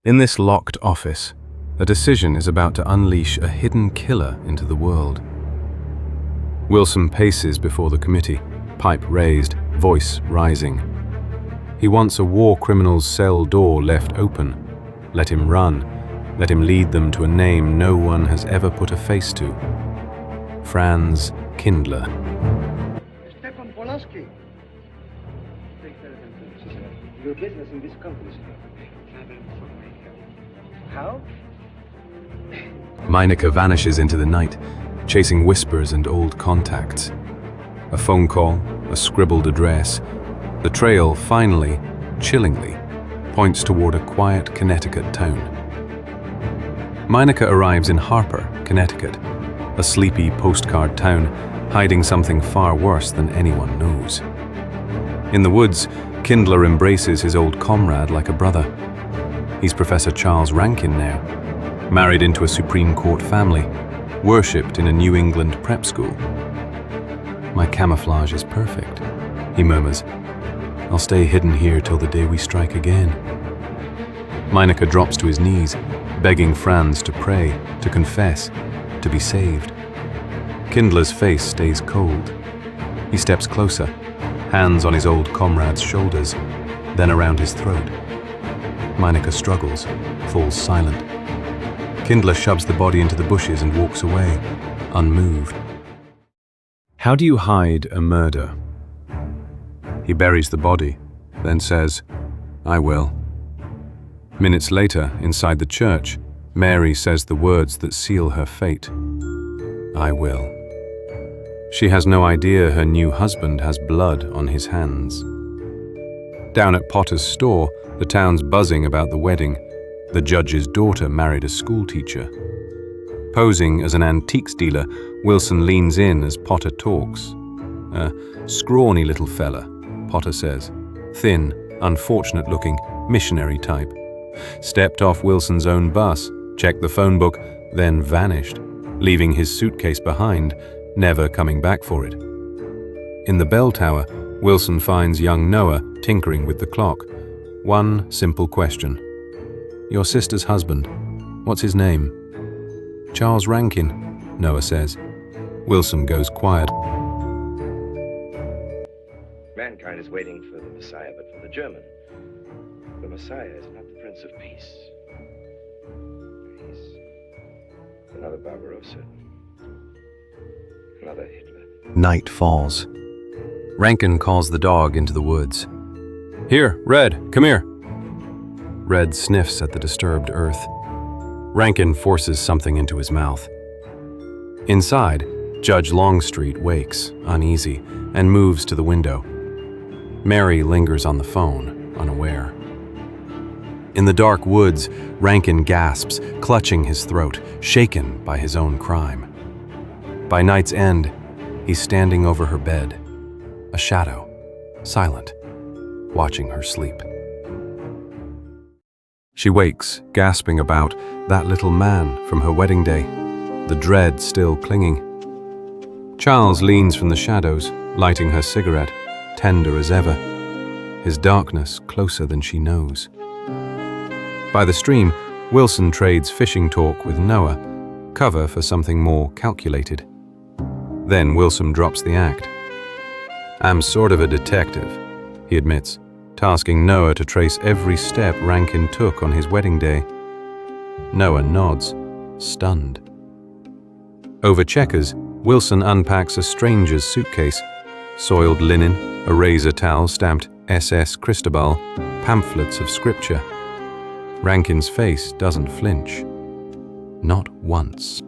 In this locked office, a decision is about to unleash a hidden killer into the world. Wilson paces before the committee, pipe raised, voice rising. He wants a war criminal's cell door left open. Let him run. Let him lead them to a name no one has ever put a face to. Franz Kindler. Stefan Polanski. Your business in this country, sir. How? Meinecke vanishes into the night, chasing whispers and old contacts. A phone call, a scribbled address. The trail finally, chillingly, points toward a quiet Connecticut town. Meinecke arrives in Harper, Connecticut, a sleepy postcard town hiding something far worse than anyone knows. In the woods, Kindler embraces his old comrade like a brother. He's Professor Charles Rankin now, married into a Supreme Court family, worshipped in a New England prep school. "My camouflage is perfect," he murmurs. "I'll stay hidden here till the day we strike again." Meinecke drops to his knees, begging Franz to pray, to confess, to be saved. Kindler's face stays cold. He steps closer, hands on his old comrade's shoulders, then around his throat. Meinecke struggles, falls silent. Kindler shoves the body into the bushes and walks away, unmoved. How do you hide a murder? He buries the body, then says, "I will." Minutes later, inside the church, Mary says the words that seal her fate. "I will." She has no idea her new husband has blood on his hands. Down at Potter's store, the town's buzzing about the wedding. The judge's daughter married a schoolteacher. Posing as an antiques dealer, Wilson leans in as Potter talks. A scrawny little fella, Potter says. Thin, unfortunate-looking, missionary type. Stepped off Wilson's own bus, checked the phone book, then vanished, leaving his suitcase behind, never coming back for it. In the bell tower, Wilson finds young Noah tinkering with the clock. One simple question. "Your sister's husband, what's his name?" "Charles Rankin," Noah says. Wilson goes quiet. Mankind is waiting for the Messiah, but for the German. The Messiah is not the Prince of Peace. He's another Barbarossa. Another Hitler. Night falls. Rankin calls the dog into the woods. "Here, Red, come here." Red sniffs at the disturbed earth. Rankin forces something into his mouth. Inside, Judge Longstreet wakes, uneasy, and moves to the window. Mary lingers on the phone, unaware. In the dark woods, Rankin gasps, clutching his throat, shaken by his own crime. By night's end, he's standing over her bed, a shadow, silent, watching her sleep. She wakes, gasping about that little man from her wedding day, the dread still clinging. Charles leans from the shadows, lighting her cigarette, tender as ever, his darkness closer than she knows. By the stream, Wilson trades fishing talk with Noah, cover for something more calculated. Then Wilson drops the act. "I'm sort of a detective," he admits, tasking Noah to trace every step Rankin took on his wedding day. Noah nods, stunned. Over checkers, Wilson unpacks a stranger's suitcase. Soiled linen, a razor towel stamped SS Cristobal, pamphlets of scripture. Rankin's face doesn't flinch. Not once.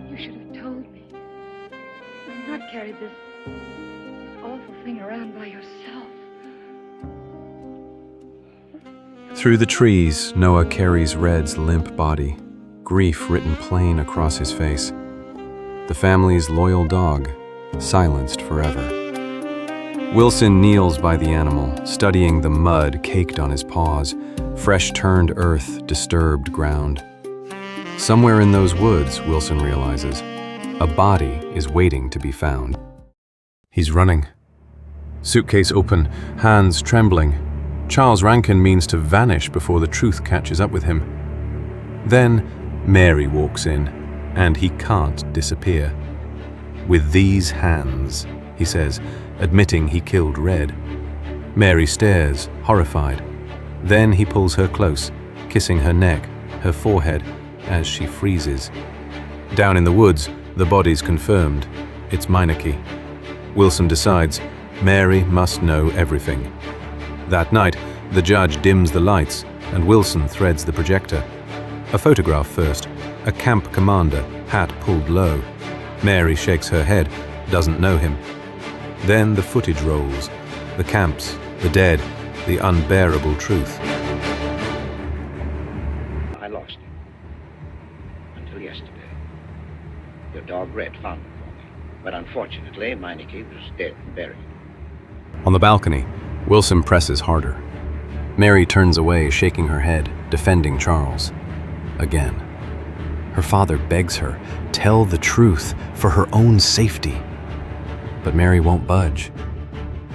You should have told me. Not carried this awful thing around by yourself. Through the trees, Noah carries Red's limp body, grief written plain across his face. The family's loyal dog, silenced forever. Wilson kneels by the animal, studying the mud caked on his paws, fresh-turned earth, disturbed ground. Somewhere in those woods, Wilson realizes, a body is waiting to be found. He's running. Suitcase open, hands trembling. Charles Rankin means to vanish before the truth catches up with him. Then Mary walks in, and he can't disappear. "With these hands," he says, admitting he killed Red. Mary stares, horrified. Then he pulls her close, kissing her neck, her forehead, as she freezes. Down in the woods, the body's confirmed. It's Meineke. Wilson decides Mary must know everything. That night, the judge dims the lights, and Wilson threads the projector. A photograph first, a camp commander, hat pulled low. Mary shakes her head, doesn't know him. Then the footage rolls, the camps, the dead, the unbearable truth. I lost him. Until yesterday. Your dog Red found him for me. But unfortunately, Meineke was dead and buried. On the balcony, Wilson presses harder. Mary turns away, shaking her head, defending Charles. Again. Her father begs her, tell the truth for her own safety. But Mary won't budge.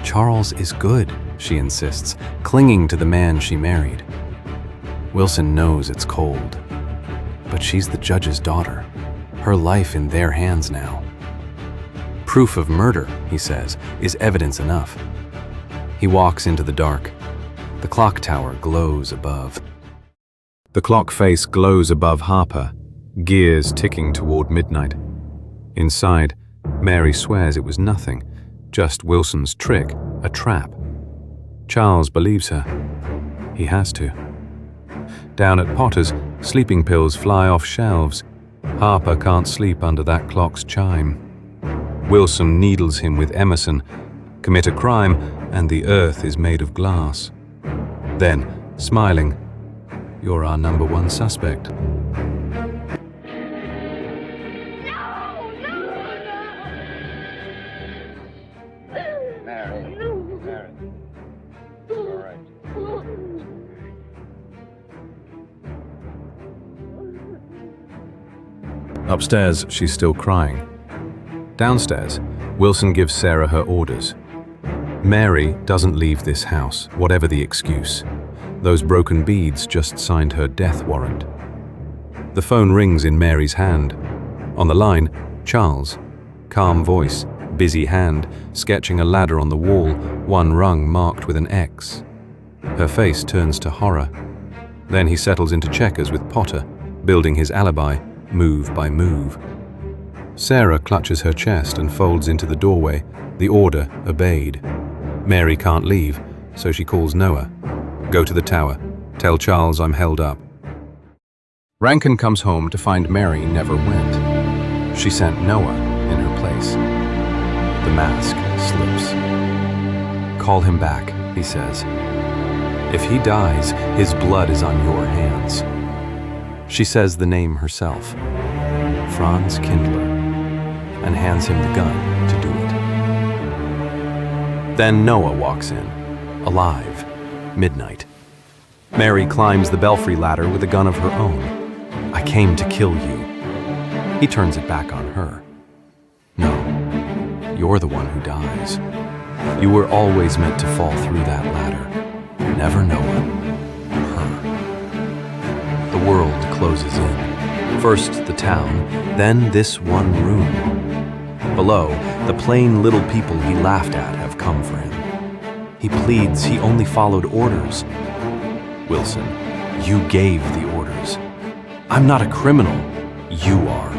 Charles is good, she insists, clinging to the man she married. Wilson knows it's cold. But she's the judge's daughter. Her life in their hands now. Proof of murder, he says, is evidence enough. He walks into the dark. The clock tower glows above. The clock face glows above Harper, gears ticking toward midnight. Inside, Mary swears it was nothing, just Wilson's trick, a trap. Charles believes her. He has to. Down at Potter's, sleeping pills fly off shelves. Harper can't sleep under that clock's chime. Wilson needles him with Emerson, commit a crime, and the earth is made of glass. Then, smiling, you're our number one suspect. Mary. Mary. All right. Upstairs, she's still crying. Downstairs, Wilson gives Sarah her orders. Mary doesn't leave this house, whatever the excuse. Those broken beads just signed her death warrant. The phone rings in Mary's hand. On the line, Charles. Calm voice, busy hand, sketching a ladder on the wall, one rung marked with an X. Her face turns to horror. Then he settles into checkers with Potter, building his alibi, move by move. Sarah clutches her chest and folds into the doorway, the order obeyed. Mary can't leave, so she calls Noah. Go to the tower. Tell Charles I'm held up. Rankin comes home to find Mary never went. She sent Noah in her place. The mask slips. Call him back, he says. If he dies, his blood is on your hands. She says the name herself, Franz Kindler, and hands him the gun to do it. Then Noah walks in, alive, midnight. Mary climbs the belfry ladder with a gun of her own. I came to kill you. He turns it back on her. No, you're the one who dies. You were always meant to fall through that ladder. Never Noah, her. The world closes in. First the town, then this one room. Below, the plain little people he laughed at have come for him. He pleads he only followed orders. Wilson, you gave the orders. I'm not a criminal. You are.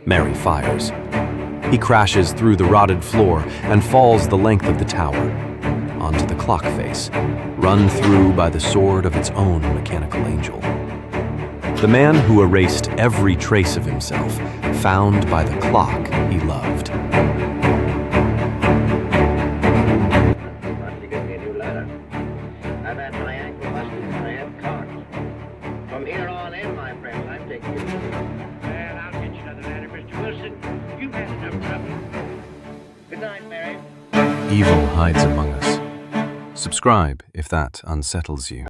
Mary fires. He crashes through the rotted floor and falls the length of the tower, onto the clock face, run through by the sword of its own mechanical angel. The man who erased every trace of himself, found by the clock he loved. Why don't you get me a new ladder? I've had my ankle busted and I have cards. From here on in, my friend, I'm taking you. Well, I'll get you another ladder, Mr. Wilson. You've had enough trouble. Good night, Mary. Evil hides among us. Subscribe if that unsettles you.